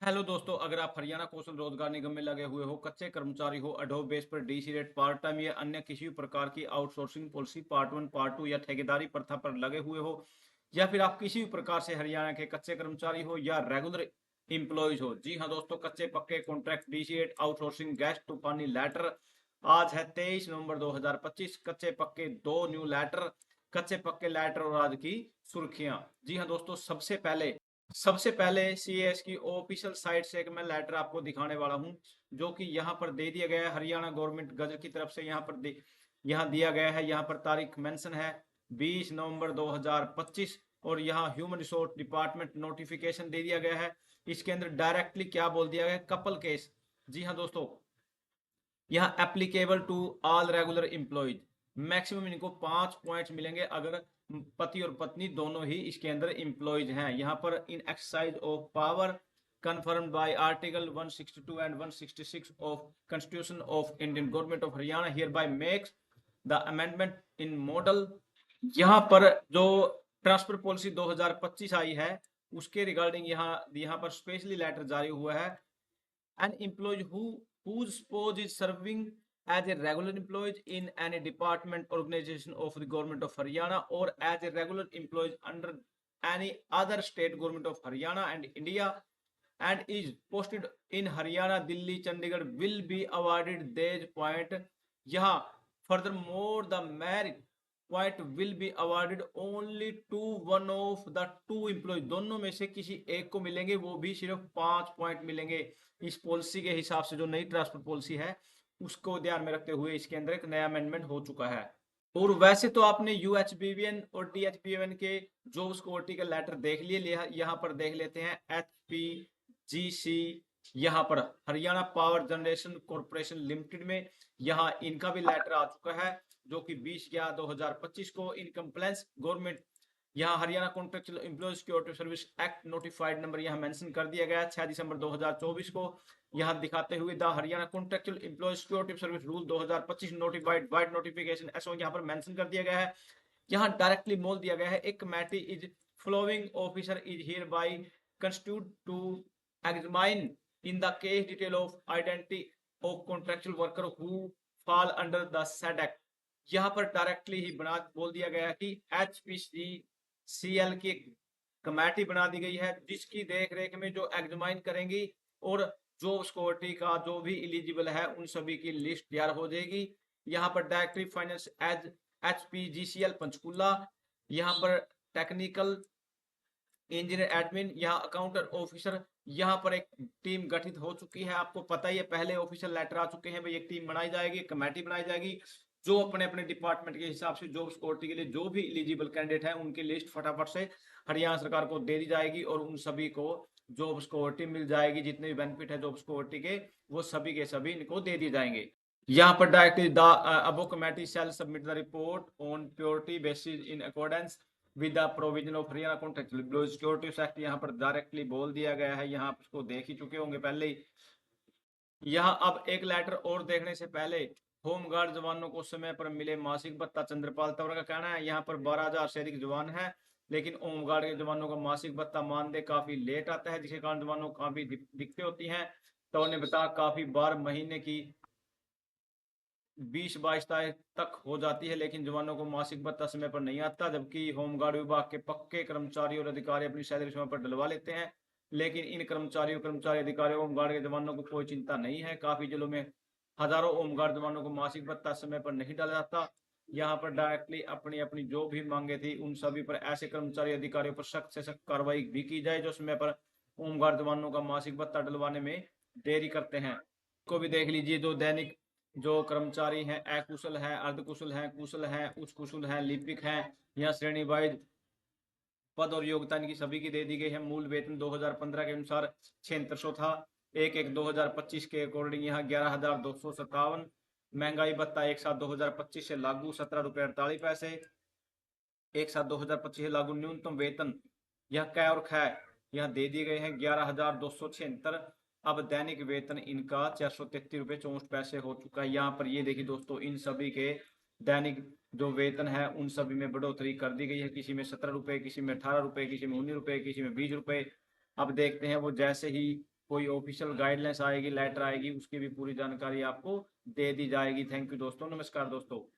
Hello दोस्तों, अगर आप हरियाणा कौशल रोजगार निगम में लगे हुए हो, कच्चे कर्मचारी हो, अडोब बेस पर डीसी रेट, पार्ट टाइम या अन्य किसी भी प्रकार की आउटसोर्सिंग पॉलिसी पार्ट 1 पार्ट 2 या ठेकेदारी प्रथा पर लगे हुए हो, या फिर आप किसी भी प्रकार से हरियाणा के कच्चे कर्मचारी हो या रेगुलर एम्प्लॉयज हो। जी हाँ दोस्तों, कच्चे पक्के कॉन्ट्रैक्ट डीसी रेट आउटसोर्सिंग गैस टू पानी लेटर आज है 23 नवंबर 2025। कच्चे पक्के दो न्यू लेटर, कच्चे पक्के लेटर और आज की सुर्खियां। जी हाँ दोस्तों, सबसे पहले सीएस की ऑफिशियल साइट से एक मैं लेटर आपको दिखाने वाला हूं, जो कि यहाँ पर दे दिया गया है हरियाणा गवर्नमेंट गजट की तरफ से। यहाँ दिया गया है, यहाँ पर तारीख मेंशन है 20 नवंबर 2025, और यहाँ ह्यूमन रिसोर्स डिपार्टमेंट नोटिफिकेशन दे दिया गया है। इसके अंदर डायरेक्टली क्या बोल दिया गया है, कपल केस। जी हाँ दोस्तों, यहाँ applicable to all regular employees. Maximum इनको 5 पॉइंट्स मिलेंगे अगर पति और पत्नी दोनों ही इसके अंदर एम्प्लॉयज हैं। यहाँ पर in exercise of power confirmed by article 162 and 166 of constitution of Indian government of Haryana hereby makes the amendment in model। यहाँ पर जो ट्रांसफर पॉलिसी 2025 आई है, उसके रिगार्डिंग यहाँ पर स्पेशली लेटर जारी हुआ है। An employee whose spouse is serving as a regular employee in any department organization of the government of Haryana or as a regular employee under any other state government of Haryana and India and is posted in Haryana, Delhi, Chandigarh will be awarded these point। यहाँ furthermore the merit point will be awarded only to one of the two employees। दोनों में से किसी एक को मिलेंगे, वो भी सिर्फ 5 पॉइंट मिलेंगे। इस पॉलिसी के हिसाब से जो नई ट्रांसफर पॉलिसी है, उसको ध्यान में रखते हुए इसके अंदर एक नया अमेंडमेंट हो चुका है। और वैसे तो आपने यूएचबीवीएन और डीएचबीवीएन के जॉब सिक्योरिटी का लेटर देख लिए, यहाँ पर देख लेते हैं एचपीजीसी। यहाँ पर Haryana power generation corporation limited में यहाँ इनका भी लेटर आ चुका है, जो कि 20/11/2025 को इन कंप्लायंस गवर्नमेंट यहाँ Haryana contractual employee security service act notified number यहाँ मेंशन कर दिया गया है 6 दिसंबर 2024 को। यहाँ दिखाते हुए the Haryana contractual employee security service rule 2025 notified vide notification ऐसा यहाँ पर मेंशन कर दिया गया है। यहाँ डायरेक्टली बोल दिया गया है, एक committee is following officer is hereby constitute to examine in the case detail of identity of contractual worker who fall under the said act. यहाँ पर डायरेक्टली ही बना बोल दिया गया कि एचपीसीएल की कमेटी बना दी गई है, जिसकी देख रेख में जो एग्जामिन करेंगी और जो सिक्योरिटी का जो भी एलिजिबल है उन सभी की लिस्ट तैयार हो जाएगी। यहाँ पर directory finance as HPGCL Panchkula, यहाँ पर टेक्निकल इंजीनियर एडमिन, यहाँ अकाउंटेंट ऑफिसर। यहाँ पर एक टीम गठित हो चुकी है, आपको पता ही है, पहले ऑफिशियल लेटर आ चुके हैं भाई। एक टीम बनाई जाएगी, कमेटी बनाई जाएगी, जो अपने अपने डिपार्टमेंट के हिसाब से जॉब सिक्योरिटी के लिए जो भी एलिजिबल कैंडिडेट है उनकी लिस्ट फटाफट से हरियाणा सरकार को दे दी जाएगी और उन सभी को जॉब सिक्योरिटी मिल जाएगी। जितने भी बेनिफिट है जॉब सिक्योरिटी के, वो सभी के सभी इनको दे दिए जाएंगे। यहाँ पर directly the above committee shall submit the report on purity basis in accordance with the provision of Haryana contractual employee security act. यहाँ पर डायरेक्टली बोल दिया गया है, यहाँ इसको देख ही चुके होंगे पहले ही। यहाँ अब एक लेटर और देखने से पहले होमगार्ड जवानों को समय पर मिले मासिक भत्ता। चंद्रपाल तंवर का कहना है यहाँ पर 12,000 से अधिक जवान है, लेकिन होमगार्ड के जवानों का मासिक भत्ता मानदेय काफी लेट आता है, जिसके कारण जवानों को काफी दिक्कतें होती हैं। तो उन्हें बताया काफी बार महीने की 20-22 तारीख तक हो जाती है, लेकिन जवानों को मासिक भत्ता समय पर नहीं आता। जबकि होमगार्ड विभाग के पक्के कर्मचारी और अधिकारी अपनी सैलरी समय पर डलवा लेते हैं, लेकिन इन कर्मचारी अधिकारियों होमगार्ड के जवानों को कोई चिंता नहीं है। काफी जिलों में हजारों होमगार्ड जवानों को मासिक भत्ता समय पर नहीं डाला जाता। यहाँ पर डायरेक्टली अपनी अपनी जो भी मांगे थी उन सभी पर ऐसे कर्मचारी अधिकारियों पर सख्त से सख्त कार्रवाई भी की जाए जो समय पर होमगार्ड जवानों का मासिक भत्ता डलवाने में देरी करते हैं। को भी देख लीजिए, जो दैनिक जो कर्मचारी हैं, अकुशल हैं, अर्धकुशल हैं, कुशल हैं, उच्च कुशल हैं, लिपिक हैं, यहाँ श्रेणी वाइज पद और योग्यता इनकी सभी की दे दी गई है। मूल वेतन 2015 के अनुसार 7600 था। 1/1/2025 के अकॉर्डिंग यहाँ 11,257। महंगाई भत्ता एक साथ 2025 से लागू 17 रुपये 48 पैसे। एक साथ 2025 से लागू न्यूनतम वेतन यह कै और खै यहाँ दे दिए गए हैं 11,276। अब दैनिक वेतन इनका 433 रुपये 64 पैसे हो चुका है। यहाँ पर ये देखिए दोस्तों, इन सभी के दैनिक जो वेतन है उन सभी में बढ़ोतरी कर दी गई है। किसी में 17 रुपये, किसी में 18 रुपये, किसी में 19 रुपये, किसी में 20 रुपये। अब देखते हैं वो जैसे ही कोई ऑफिशियल गाइडलाइंस आएगी, लेटर आएगी, उसकी भी पूरी जानकारी आपको दे दी जाएगी। थैंक यू दोस्तों, नमस्कार दोस्तों।